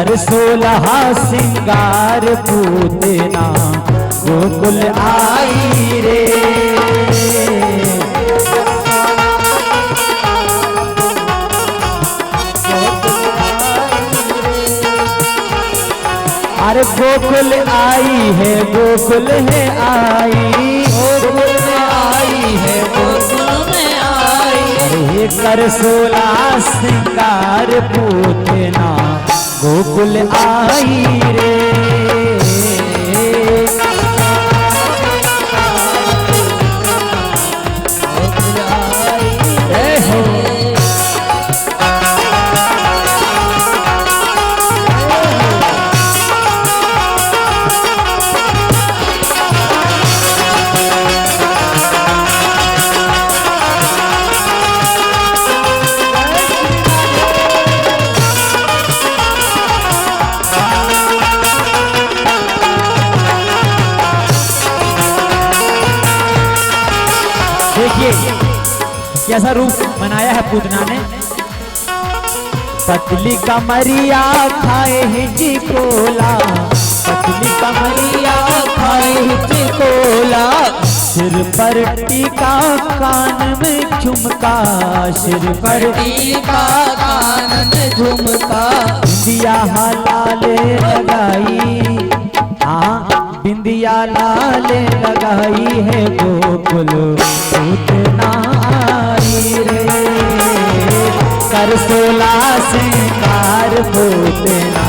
कर 16 सिंगार पूतना गोकुल आई रे। अरे गोकुल आई है, गोकुल है आई, गोकुल में आई है, गोकुल में आई। अरे कर 16 सिंगार पूतना गोकुल आई रे। देखिए कैसा रूप बनाया है पूतना ने। पतली कमरिया खाए हिजी कोला, पतली कमरिया खाए हिजी कोला, सिर पर टीका कान में झुमका, सिर पर टीका कान में झुमका, बिंदिया लाले लगाई, हाँ बिंदिया लाले लगाई है, गोकुल पूतना आई रे। कर 16 सिंगार पूतना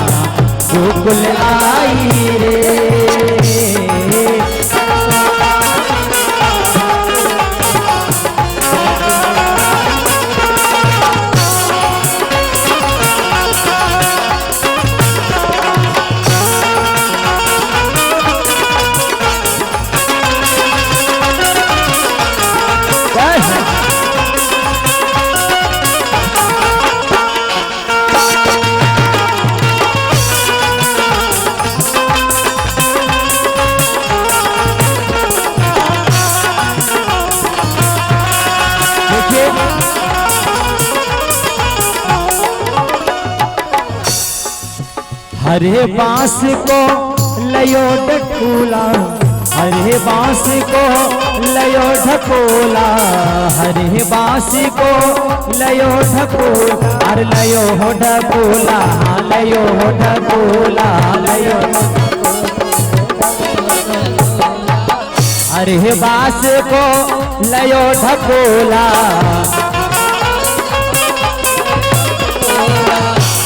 गोकुल आई रे। हरे बांस को लयो ढकोला, हरे बांस को लयो ढकोला, हरे बांस को लयो ढकोला, अरे लयो हो ढकोला, लयो हो ढकोला, लयो हरे बांस को लयो ढकोला,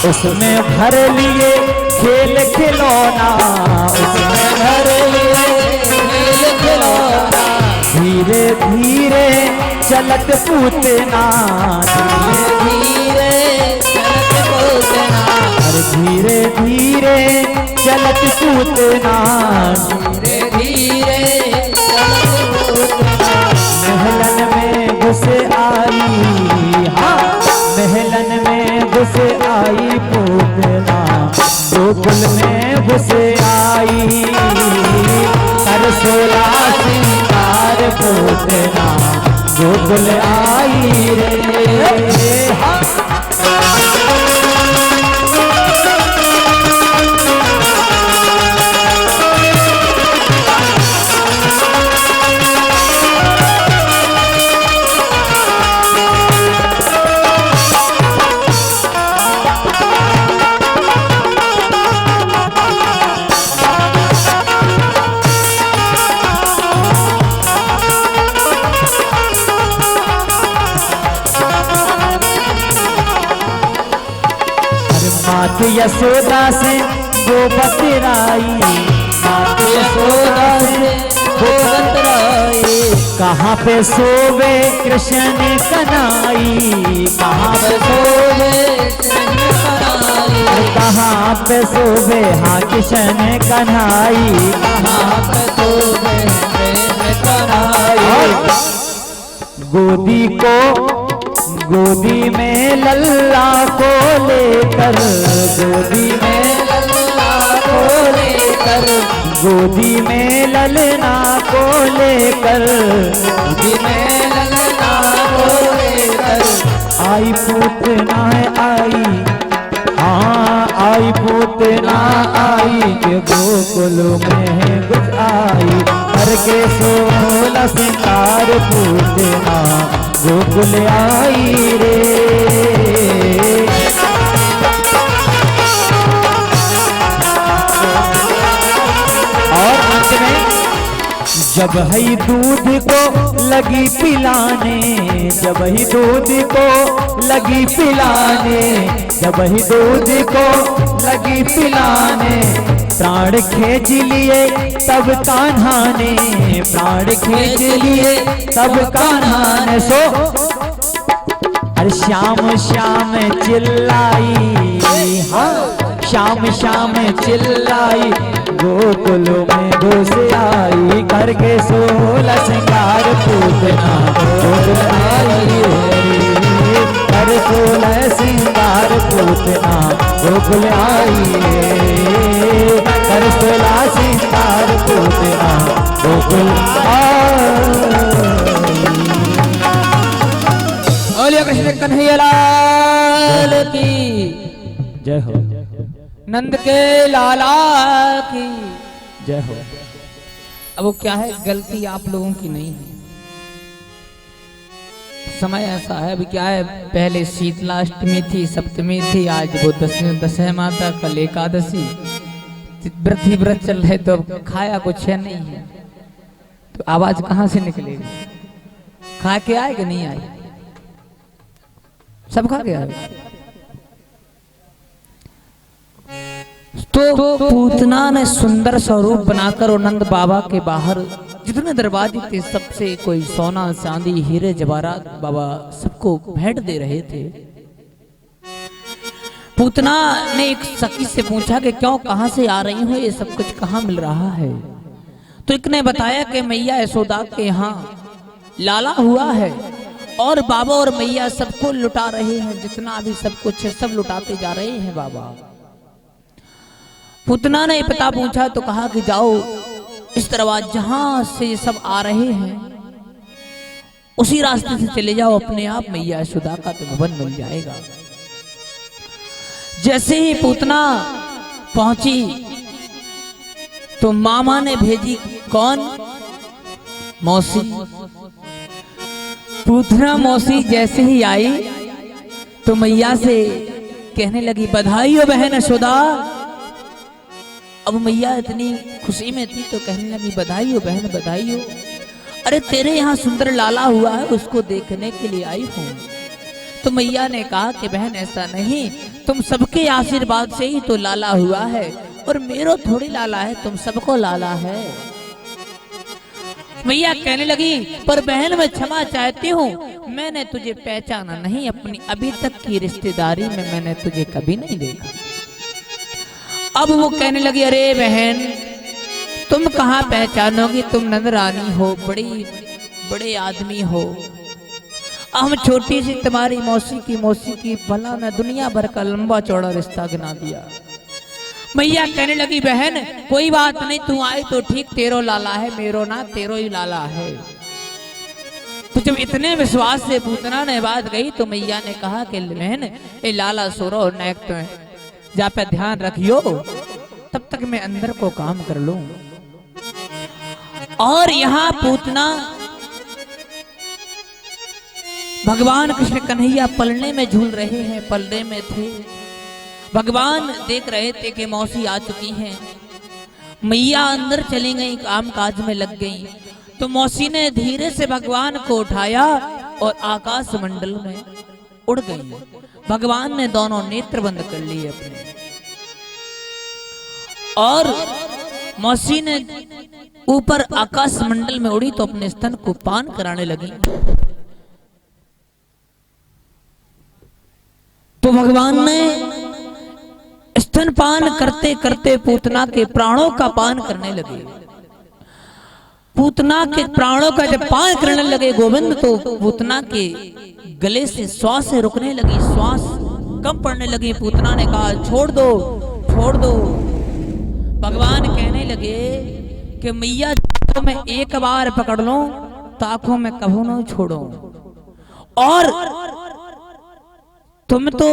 उसमें भर लिए खेल खिलौना, उसमें भर लिए खेल खिलौना, धीरे धीरे चलत पूतना, धीरे धीरे चलत पूतना, अरे धीरे धीरे चलत पूतना, धीरे धीरे चलत पूतना, महलन में घुस आई, हाँ महलन में घुस आई पूतना गोकुल में घुस आई। कर 16 सिंगार पूतना गोकुल आई रे। हाँ मात यशोदा से वो बतराई, मात यशोदा से वो बतराई, कहाँ पे सोवे कृष्ण कन्हई, कहाँ पे सोवे कृष्ण कन्हई, कहाँ पे सोवे हाँ कृष्ण कन्हई, कहाँ पे सोवे कृष्ण कन्हई। गोदी को गोदी में लल्ला को लेकर, गोदी में लल्ला को लेकर, गोदी में ललना को लेकर, गोदी में लल्ला को लेकर, आई पूतना है आई, हाँ आई पूतना गोकुल में घुस आई, करके 16 सिंगार पूतना गोकुल आई रे। और अंत में जब ही दूध को लगी पिलाने, जब ही दूध को लगी पिलाने, जब ही दूध को लगी पिलाने, प्राण खींच लिए तब कान्हा ने, प्राण खींच लिए तब कान्हा ने। सो अरे श्याम श्याम चिल्लाई, हाँ श्याम श्याम चिल्लाई, गोकुल में घुस आई, करके 16 सिंगार पूतना गोकुल आई रे, कर 16 सिंगार पूतना गोकुल आई रे, कर 16 सिंगार पूतना गोकुल आई। बोलिए कृष्ण कन्हैया लाल की जय हो, नंद के लाला की जय हो। अब वो क्या है, गलती आप लोगों की नहीं है। समय ऐसा है, अभी क्या है, पहले शीतला अष्टमी थी, सप्तमी थी, आज वो दशमी दशहरा माता, कल एकादशी, व्रत ही व्रत चल रहे, तो अब खाया कुछ है नहीं है, तो आवाज कहाँ से निकलेगी? खा के आए कि नहीं आए? सब खा के आए। तो पूतना ने सुंदर स्वरूप बनाकर और नंद बाबा के बाहर जितने दरवाजे थे सबसे कोई सोना चांदी हीरे जवाहरात बाबा सबको भेंट दे रहे थे। पूतना ने एक सखी से पूछा कि क्यों, कहां से आ रही हो, ये सब कुछ कहां मिल रहा है? तो एक ने बताया कि मैया यशोदा के यहाँ लाला हुआ है और बाबा और मैया सबको लुटा रहे हैं, जितना भी सब कुछ है सब लुटाते जा रहे हैं बाबा। पूतना ने पता पूछा तो कहा कि जाओ इस दरवाजे जहां से ये सब आ रहे हैं उसी रास्ते से चले जाओ, अपने आप मैया यशोदा का तो भवन मिल जाएगा। जैसे ही पूतना पहुंची तो मामा ने भेजी, कौन? मौसी। पूतना मौसी जैसे ही आई तो मैया से कहने लगी, बधाई हो बहन यशोदा। अब मैया इतनी खुशी में थी तो कहने लगी, बधाई हो बहन, बधाई हो। अरे तेरे यहाँ सुंदर लाला हुआ है, उसको देखने के लिए आई हूँ। तो मैया ने कहा कि बहन ऐसा नहीं, तुम सबके आशीर्वाद से ही तो लाला हुआ है, और मेरो थोड़ी लाला है, तुम सबको लाला है। मैया कहने लगी, पर बहन मैं क्षमा चाहती हूँ, मैंने तुझे पहचाना नहीं, अपनी अभी तक की रिश्तेदारी में मैंने तुझे कभी नहीं देखा। अब वो कहने लगी, अरे बहन तुम कहाँ पहचानोगी, तुम नंद रानी हो, बड़े आदमी हो, हम छोटी सी तुम्हारी मौसी की भला न दुनिया भर का लंबा चौड़ा रिश्ता गिना दिया। मैया कहने लगी, बहन कोई बात नहीं, तू आई तो ठीक, तेरो लाला है, मेरो ना, तेरो ही लाला है। तो जब इतने विश्वास से पूतना ने बात गई तो मैया ने कहा कि बहन ये लाला सोरो नेक तो है, जा पे ध्यान रखियो, तब तक मैं अंदर को काम कर लूं। और यहाँ पूतना भगवान कृष्ण कन्हैया पलने में झूल रहे हैं, पलने में थे। भगवान देख रहे थे कि मौसी आ चुकी हैं, मैया अंदर चली गई, काम काज में लग गई। तो मौसी ने धीरे से भगवान को उठाया और आकाश मंडल में उड़ गई। भगवान ने दोनों नेत्र बंद कर लिए अपने, और मौसी ने ऊपर आकाश मंडल में उड़ी तो अपने स्तन को पान कराने लगी। तो भगवान ने स्तन पान करते करते पूतना के प्राणों का पान करने लगे। पूतना के प्राणों का जब पान करने लगे गोविंद, तो पूतना के गले से श्वास रुकने लगी, श्वास कम पड़ने लगी। पूतना ने कहा, छोड़ दो, छोड़ दो। भगवान कहने लगे कि मैया तो मैं एक बार पकड़ लूं तो आंखों में कभी न छोड़ो, और तुम तो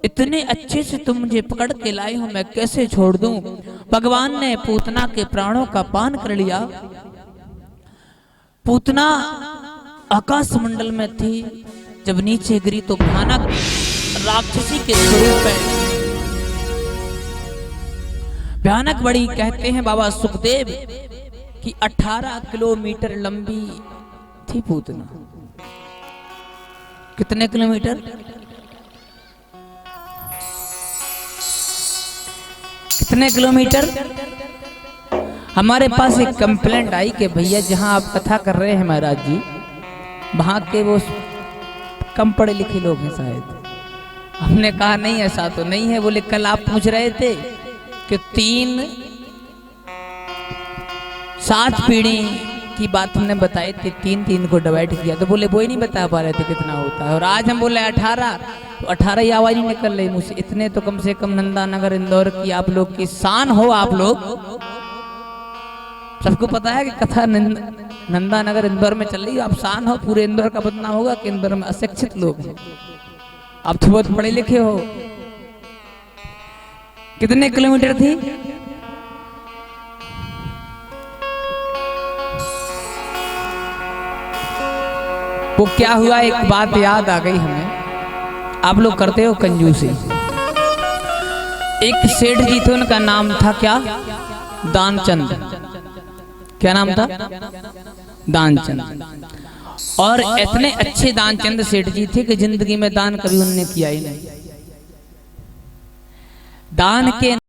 इतने अच्छे से तुम मुझे पकड़ के लाई हो, मैं कैसे छोड़ दूं। भगवान ने पूतना के प्राणों का पान कर लिया। पूतना आकाश मंडल में थी, जब नीचे गिरी तो भयानक राक्षसी के स्वरूप में भयानक बड़ी। कहते हैं बाबा सुखदेव कि 18 किलोमीटर लंबी थी पूतना। कितने किलोमीटर? कितने किलोमीटर? हमारे पास एक कंप्लेंट आई कि भैया जहां आप कथा कर रहे हैं महाराज जी, वहां के वो कम पढ़े लिखे लोग हैं शायद। हमने कहा नहीं, ऐसा तो नहीं है। बोले कल आप पूछ रहे थे कि 7 पीढ़ी की बात हमने बताई थी, 3 को डिवाइड किया, तो बोले वो ही नहीं बता पा रहे थे कितना होता है। और आज हम बोले 18, तो 18 ही आवाज ही निकल रही मुझसे। इतने तो कम से कम नंदा नगर इंदौर की आप लोग की शान हो। आप लोग सबको पता है कि कथा नंदा नगर इंदौर में चल रही है, आप शान हो। पूरे इंदौर का बदनाम होगा कि इंदौर में अशिक्षित लोग हैं। आप तो बहुत पढ़े लिखे हो। कितने किलोमीटर थी? वो क्या हुआ, एक बात याद आ गई हमें। आप लोग करते हो कंजूसी। एक सेठ जी थे, उनका नाम था क्या? दानचंद। क्या नाम था? दानचंद। और इतने अच्छे दानचंद सेठ जी थे कि जिंदगी में दान कभी उन्होंने किया ही नहीं। दान के